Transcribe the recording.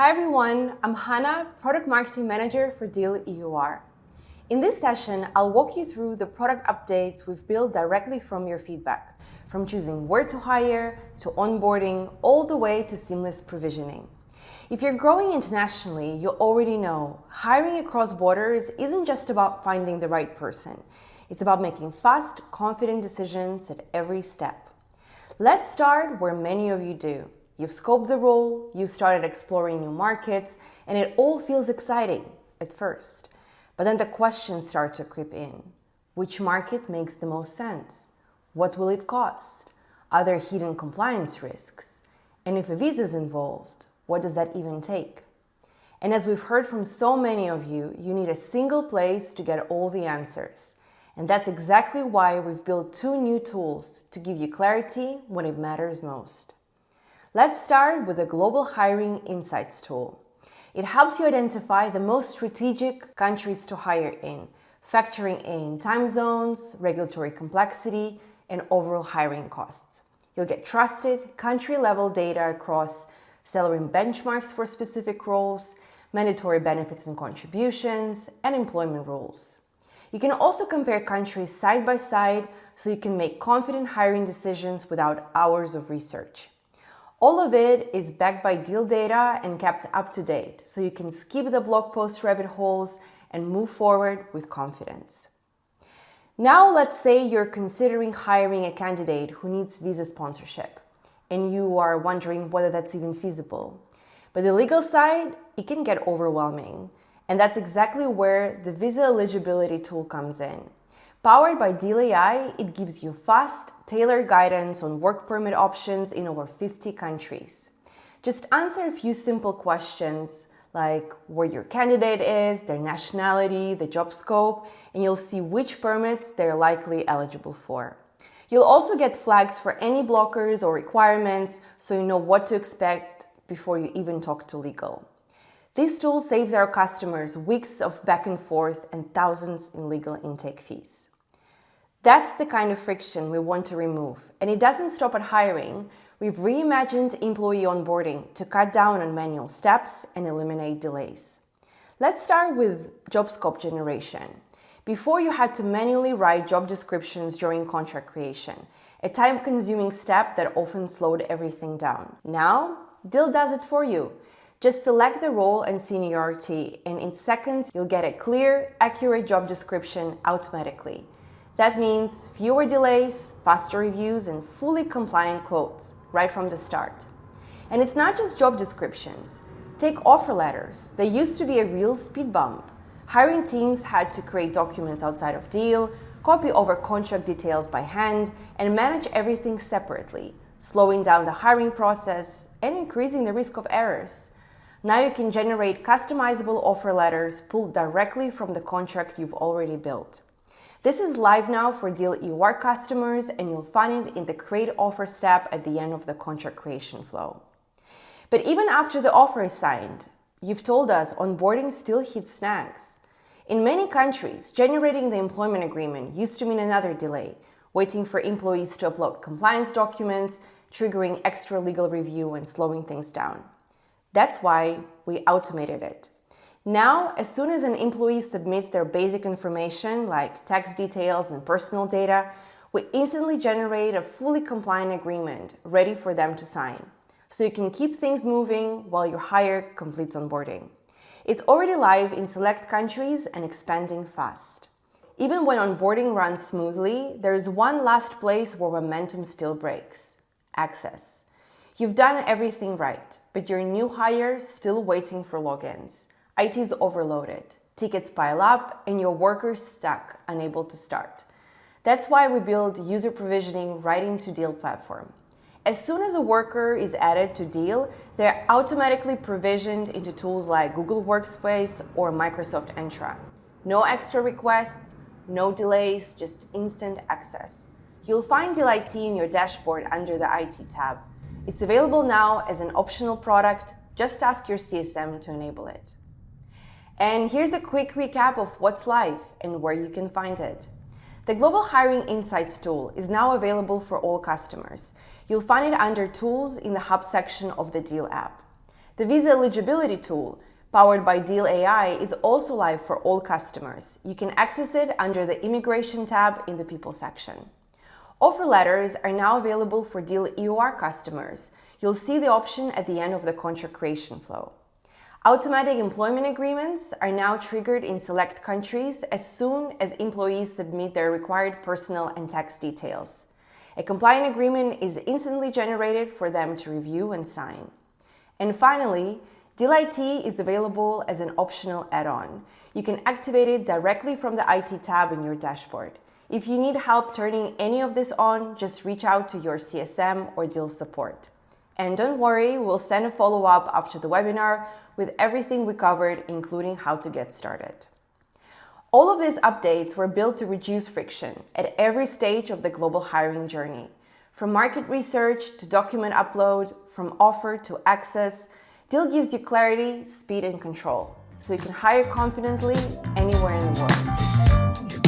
Hi everyone, I'm Hannah, Product Marketing Manager for Deel HR. In this session, I'll walk you through the product updates we've built directly from your feedback, from choosing where to hire, to onboarding, all the way to seamless provisioning. If you're growing internationally, you already know hiring across borders isn't just about finding the right person. It's about making fast, confident decisions at every step. Let's start where many of you do. You've scoped the role, you've started exploring new markets, and it all feels exciting at first. But then the questions start to creep in. Which market makes the most sense? What will it cost? Are there hidden compliance risks? And if a visa is involved, what does that even take? And as we've heard from so many of you, you need a single place to get all the answers. And that's exactly why we've built 2 new tools to give you clarity when it matters most. Let's start with the Global Hiring Insights tool. It helps you identify the most strategic countries to hire in, factoring in time zones, regulatory complexity, and overall hiring costs. You'll get trusted country-level data across salary benchmarks for specific roles, mandatory benefits and contributions, and employment rules. You can also compare countries side by side so you can make confident hiring decisions without hours of research. All of it is backed by Deel data and kept up to date, so you can skip the blog post rabbit holes and move forward with confidence. Now, let's say you're considering hiring a candidate who needs visa sponsorship, and you are wondering whether that's even feasible. But the legal side, it can get overwhelming, and that's exactly where the visa eligibility tool comes in. Powered by Deel AI, it gives you fast, tailored guidance on work permit options in over 50 countries. Just answer a few simple questions like where your candidate is, their nationality, the job scope, and you'll see which permits they're likely eligible for. You'll also get flags for any blockers or requirements so you know what to expect before you even talk to legal. This tool saves our customers weeks of back and forth and thousands in legal intake fees. That's the kind of friction we want to remove. And it doesn't stop at hiring. We've reimagined employee onboarding to cut down on manual steps and eliminate delays. Let's start with job scope generation. Before, you had to manually write job descriptions during contract creation, a time-consuming step that often slowed everything down. Now, Deel does it for you. Just select the role and seniority, and in seconds, you'll get a clear, accurate job description automatically. That means fewer delays, faster reviews, and fully compliant quotes right from the start. And it's not just job descriptions. Take offer letters. They used to be a real speed bump. Hiring teams had to create documents outside of Deel, copy over contract details by hand, and manage everything separately, slowing down the hiring process and increasing the risk of errors. Now you can generate customizable offer letters pulled directly from the contract you've already built. This is live now for Deel HR customers, and you'll find it in the Create Offer step at the end of the contract creation flow. But even after the offer is signed, you've told us onboarding still hits snags. In many countries, generating the employment agreement used to mean another delay, waiting for employees to upload compliance documents, triggering extra legal review and slowing things down. That's why we automated it. Now, as soon as an employee submits their basic information like tax details and personal data, we instantly generate a fully compliant agreement ready for them to sign. So you can keep things moving while your hire completes onboarding. It's already live in select countries and expanding fast. Even when onboarding runs smoothly, there is one last place where momentum still breaks: access. You've done everything right, but your new hire is still waiting for logins. IT is overloaded, tickets pile up, and your workers stuck, unable to start. That's why we build user provisioning right into Deel platform. As soon as a worker is added to Deel, they're automatically provisioned into tools like Google Workspace or Microsoft Entra. No extra requests, no delays, just instant access. You'll find Deel IT in your dashboard under the IT tab. It's available now as an optional product. Just ask your CSM to enable it. And here's a quick recap of what's live and where you can find it. The Global Hiring Insights tool is now available for all customers. You'll find it under Tools in the Hub section of the Deel app. The visa eligibility tool, powered by Deel AI, is also live for all customers. You can access it under the Immigration tab in the People section. Offer letters are now available for Deel EUR customers. You'll see the option at the end of the contract creation flow. Automatic employment agreements are now triggered in select countries as soon as employees submit their required personal and tax details. A compliant agreement is instantly generated for them to review and sign. And finally, Deel IT is available as an optional add-on. You can activate it directly from the IT tab in your dashboard. If you need help turning any of this on, just reach out to your CSM or Deel support. And don't worry, we'll send a follow-up after the webinar with everything we covered, including how to get started. All of these updates were built to reduce friction at every stage of the global hiring journey. From market research to document upload, from offer to access, Deel gives you clarity, speed, and control, so you can hire confidently anywhere in the world.